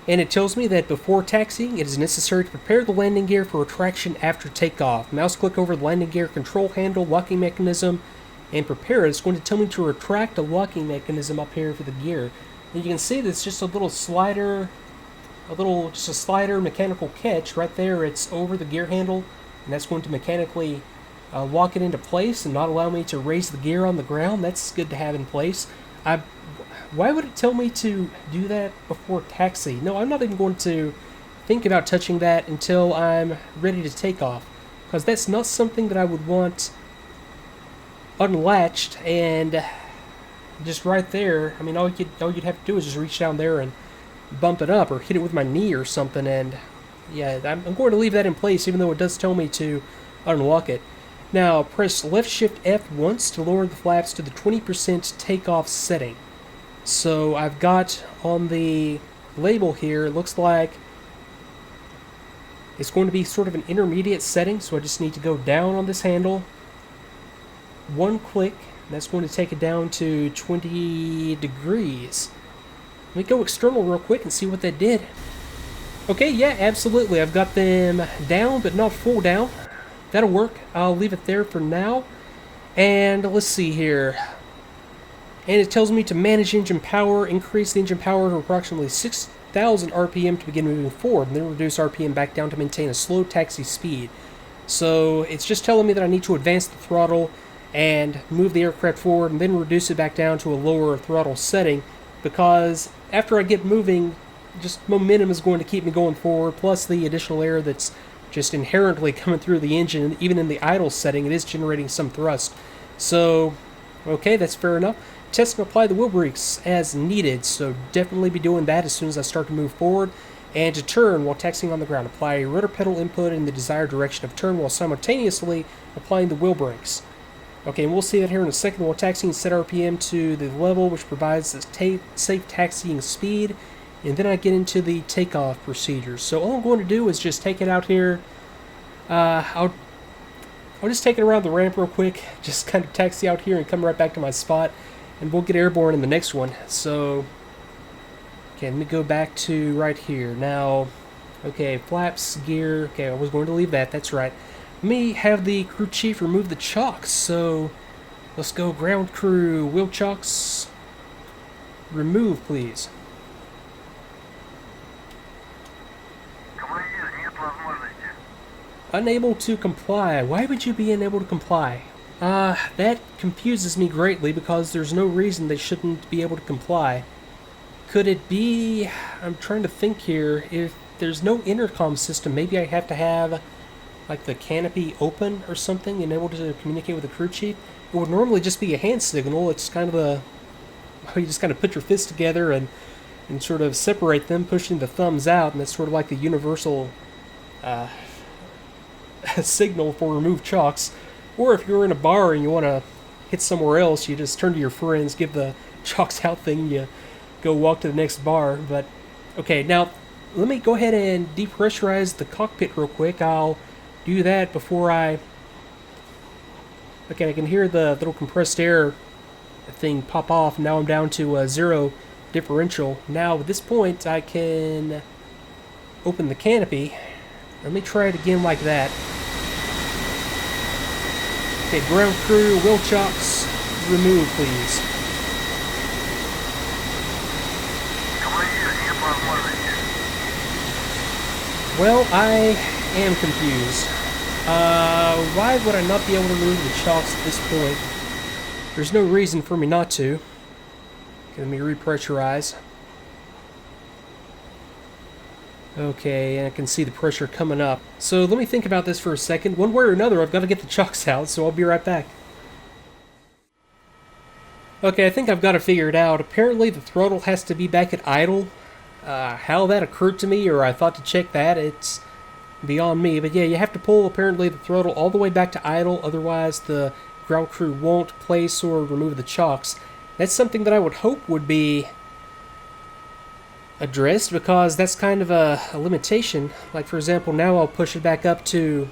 And it tells me that before taxiing, it is necessary to prepare the landing gear for retraction after takeoff. Mouse click over the landing gear control handle, locking mechanism, and prepare it. It's going to tell me to retract the locking mechanism up here for the gear. And you can see that it's just a little slider, just a slider mechanical catch right there. It's over the gear handle, and that's going to mechanically lock it into place and not allow me to raise the gear on the ground. That's good to have in place. Why would it tell me to do that before taxi? No, I'm not even going to think about touching that until I'm ready to take off, because that's not something that I would want unlatched and just right there. I mean, all you'd have to do is just reach down there and bump it up or hit it with my knee or something, and yeah, I'm going to leave that in place even though it does tell me to unlock it. Now, press left shift F once to lower the flaps to the 20% takeoff setting. So I've got on the label here, it looks like it's going to be sort of an intermediate setting, so I just need to go down on this handle. One click, that's going to take it down to 20 degrees. Let me go external real quick and see what that did. Okay, yeah, absolutely. I've got them down, but not full down. That'll work. I'll leave it there for now. And let's see here. And it tells me to manage engine power, increase the engine power to approximately 6,000 RPM to begin moving forward, and then reduce RPM back down to maintain a slow taxi speed. So it's just telling me that I need to advance the throttle and move the aircraft forward and then reduce it back down to a lower throttle setting, because after I get moving, just momentum is going to keep me going forward, plus the additional air that's just inherently coming through the engine. Even in the idle setting, it is generating some thrust. So, okay, that's fair enough. Test and apply the wheel brakes as needed, so definitely be doing that as soon as I start to move forward. And to turn while taxiing on the ground, apply a rudder pedal input in the desired direction of turn while simultaneously applying the wheel brakes. Okay, and we'll see that here in a second. While taxiing, set RPM to the level which provides the safe taxiing speed, and then I get into the takeoff procedures. So all I'm going to do is just take it out here. I'll just take it around the ramp real quick, just kind of taxi out here and come right back to my spot, and we'll get airborne in the next one. So, okay, let me go back to right here. Now, okay, flaps, gear. Okay, I was going to leave that, that's right. Let me have the crew chief remove the chocks. So, let's go ground crew, wheel chocks. Remove, please. Unable to comply. Why would you be unable to comply? That confuses me greatly, because there's no reason they shouldn't be able to comply. Could it be... I'm trying to think here. If there's no intercom system, maybe I have to have like the canopy open or something and able to communicate with the crew chief. It would normally just be a hand signal. It's kind of a... you just kind of put your fists together and sort of separate them, pushing the thumbs out, and that's sort of like the universal signal for remove chocks. Or if you're in a bar and you want to hit somewhere else, you just turn to your friends, give the chocks out thing, you go walk to the next bar. But okay, now let me go ahead and depressurize the cockpit real quick. I'll do that before I... Okay, I can hear the little compressed air thing pop off. Now I'm down to zero differential. Now at this point I can open the canopy. Let me try it again like that. Okay, ground crew, wheel chocks, remove, please. Well, I am confused. Why would I not be able to remove the chocks at this point? There's no reason for me not to. Okay, let me repressurize. Okay, and I can see the pressure coming up. So let me think about this for a second. One way or another, I've got to get the chocks out, so I'll be right back. Okay, I think I've got to figure it out. Apparently the throttle has to be back at idle. How that occurred to me, or I thought to check that, it's beyond me. But yeah, you have to pull, apparently, the throttle all the way back to idle, otherwise the ground crew won't place or remove the chocks. That's something that I would hope would be addressed, because that's kind of a limitation. Like, for example, now I'll push it back up to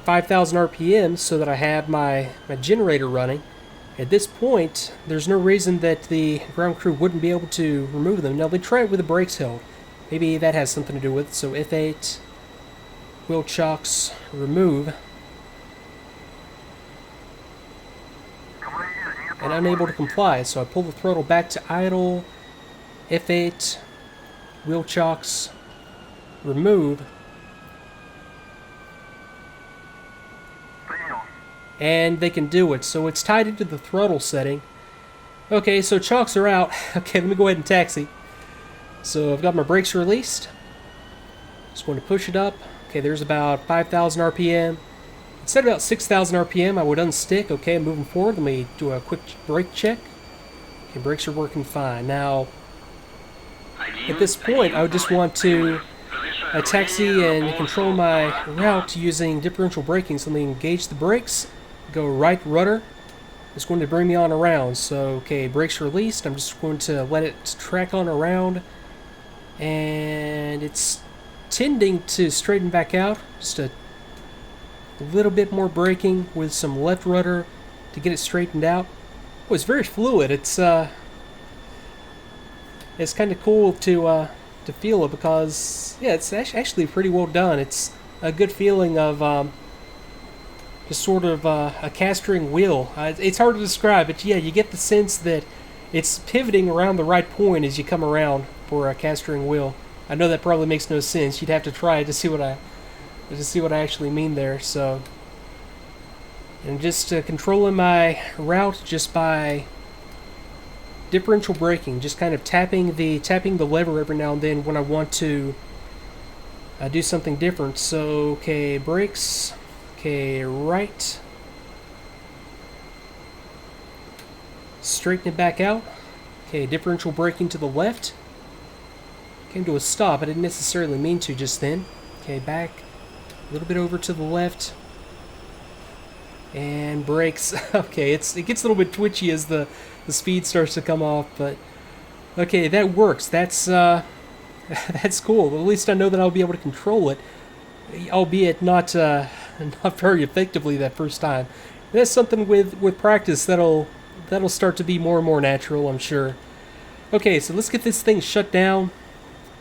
5,000 RPM so that I have my generator running, At this point, there's no reason that the ground crew wouldn't be able to remove them. Now, they try it with the brakes held. Maybe that has something to do with it. So F8, wheel chocks, remove. And unable to comply, so I pull the throttle back to idle, F8, wheel chocks, remove. And they can do it, so it's tied into the throttle setting. Okay, so chocks are out. Okay, let me go ahead and taxi. So I've got my brakes released. Just going to push it up. Okay, there's about 5,000 RPM. It's at about 6,000 RPM. I would unstick. Okay, I'm moving forward. Let me do a quick brake check. Okay, brakes are working fine. Now, at this point, I would just want to taxi and control my route using differential braking. So let me engage the brakes. Go right rudder. It's going to bring me on around. So, okay, brakes released. I'm just going to let it track on around. And it's tending to straighten back out. Just a little bit more braking with some left rudder to get it straightened out. Oh, it's very fluid. It's kind of cool to feel it because, yeah, it's actually pretty well done. It's a good feeling of just sort of a castering wheel. It's hard to describe, but yeah, you get the sense that it's pivoting around the right point as you come around for a castering wheel. I know that probably makes no sense. You'd have to try it to see what I actually mean there. So, and just controlling my route just by differential braking, just kind of tapping the lever every now and then when I want to do something different. So, okay, brakes. Okay, right. Straighten it back out. Okay, differential braking to the left. Came to a stop. I didn't necessarily mean to just then. Okay, back. A little bit over to the left. And brakes. Okay, it gets a little bit twitchy as the speed starts to come off, but okay, that works. That's that's cool. At least I know that I'll be able to control it, albeit not very effectively that first time. That's something with practice that'll start to be more and more natural, I'm sure. Okay, so let's get this thing shut down,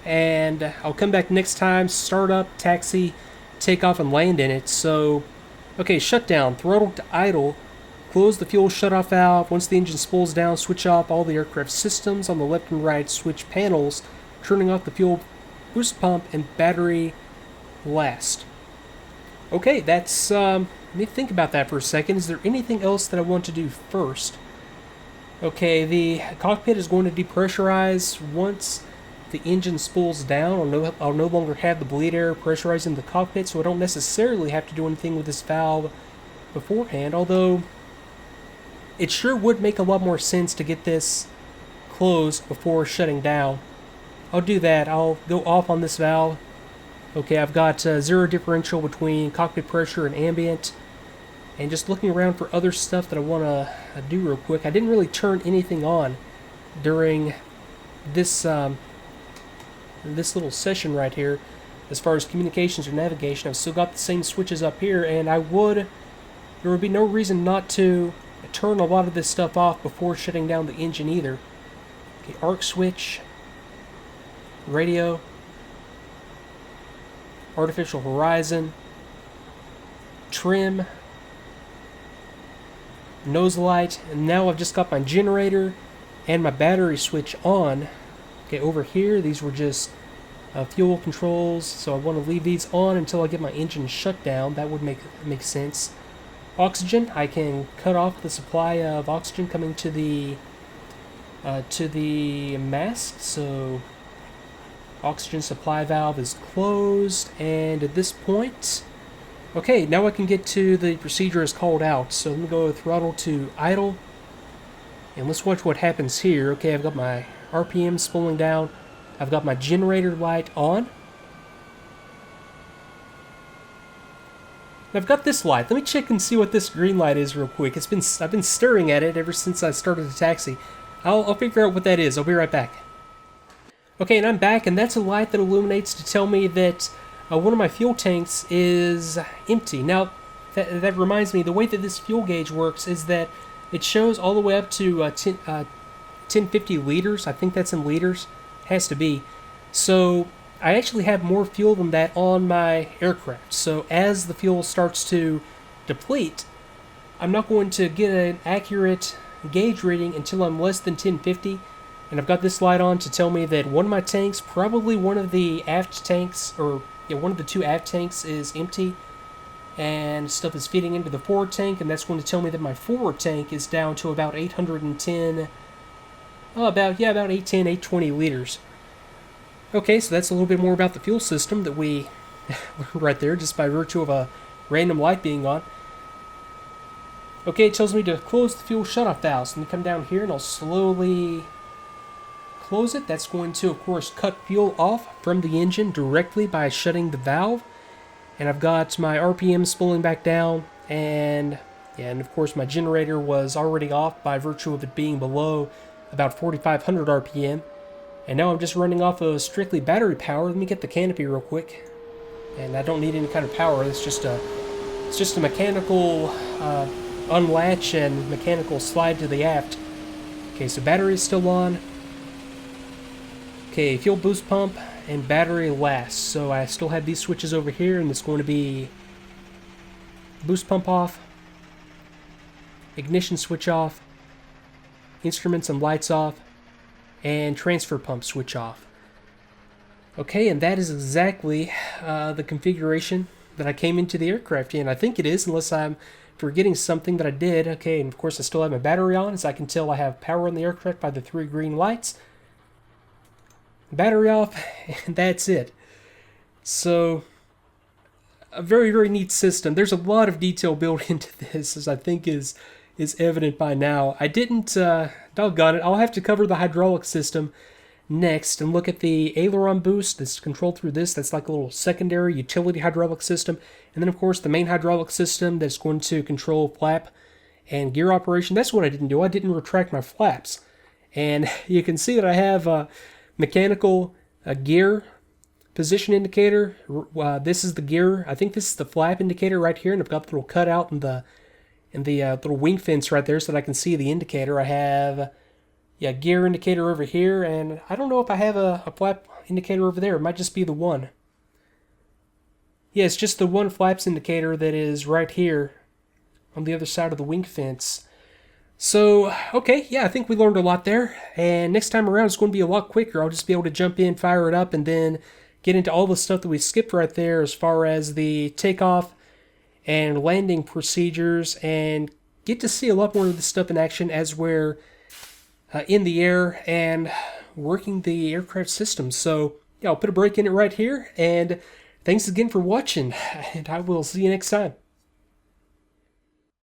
and I'll come back next time, start up, taxi, take off, and land in it. So, okay, shutdown, throttle to idle, close the fuel shutoff valve. Once the engine spools down, switch off all the aircraft systems on the left and right switch panels, turning off the fuel boost pump and battery last. Okay, that's, let me think about that for a second. Is there anything else that I want to do first? Okay, the cockpit is going to depressurize once the engine spools down. I'll no longer have the bleed air pressurizing the cockpit, so I don't necessarily have to do anything with this valve beforehand, although it sure would make a lot more sense to get this closed before shutting down. I'll do that. I'll go off on this valve. Okay, I've got zero differential between cockpit pressure and ambient, and just looking around for other stuff that I want to do real quick. I didn't really turn anything on during this this little session right here as far as communications or navigation. I've still got the same switches up here, and there would be no reason not to turn a lot of this stuff off before shutting down the engine either. Okay, arc switch, radio, artificial horizon, trim, nose light, and now I've just got my generator and my battery switch on. Okay, over here, these were just fuel controls, so I want to leave these on until I get my engine shut down. That would make sense. Oxygen, I can cut off the supply of oxygen coming to the mast, so oxygen supply valve is closed, and at this point, okay, now I can get to the procedure as called out. So let me go throttle to idle, and let's watch what happens here. Okay, I've got my RPM spooling down. I've got my generator light on. I've got this light. Let me check and see what this green light is real quick. I've been staring at it ever since I started the taxi. I'll figure out what that is. I'll be right back. Okay, and I'm back, and that's a light that illuminates to tell me that one of my fuel tanks is empty. Now, that reminds me, the way that this fuel gauge works is that It shows all the way up to 1050 liters. I think that's in liters. Has to be. So I actually have more fuel than that on my aircraft. So as the fuel starts to deplete, I'm not going to get an accurate gauge reading until I'm less than 1050. And I've got this light on to tell me that one of my tanks, probably one of the aft tanks, or one of the two aft tanks is empty, and stuff is feeding into the forward tank, and that's going to tell me that my forward tank is down to about 810, about 810, 820 liters. Okay, so that's a little bit more about the fuel system that we right there, just by virtue of a random light being on. Okay, it tells me to close the fuel shutoff valve. So I'm going to come down here and I'll slowly close it. That's going to, of course, cut fuel off from the engine directly by shutting the valve. And I've got my RPM spooling back down, and of course my generator was already off by virtue of it being below about 4,500 RPM. And now I'm just running off of strictly battery power. Let me get the canopy real quick. And I don't need any kind of power. It's just a mechanical unlatch and mechanical slide to the aft. Okay, so battery is still on. Okay, fuel boost pump and battery last. So I still have these switches over here, and it's going to be boost pump off, ignition switch off, instruments and lights off, and transfer pump switch off. Okay, and that is exactly the configuration that I came into the aircraft in. I think it is, unless I'm forgetting something that I did. Okay, and of course I still have my battery on. As I can tell, I have power on the aircraft by the 3 green lights. Battery off, and that's it. So, a very, very neat system. There's a lot of detail built into this, as I think is evident by now. I didn't, doggone it, I'll have to cover the hydraulic system next and look at the aileron boost that's controlled through this. That's like a little secondary utility hydraulic system. And then, of course, the main hydraulic system that's going to control flap and gear operation. That's what I didn't do. I didn't retract my flaps. And you can see that I have mechanical gear position indicator. This is the gear. I think this is the flap indicator right here, and I've got the little cutout in the little wing fence right there so that I can see the indicator. I have gear indicator over here, and I don't know if I have a flap indicator over there. It might just be the one. Yeah, it's just the one flaps indicator that is right here on the other side of the wing fence. So, okay, yeah, I think we learned a lot there, and next time around it's going to be a lot quicker. I'll just be able to jump in, fire it up, and then get into all the stuff that we skipped right there as far as the takeoff and landing procedures, and get to see a lot more of the stuff in action as we're in the air and working the aircraft system. So, yeah, I'll put a break in it right here, and thanks again for watching, and I will see you next time.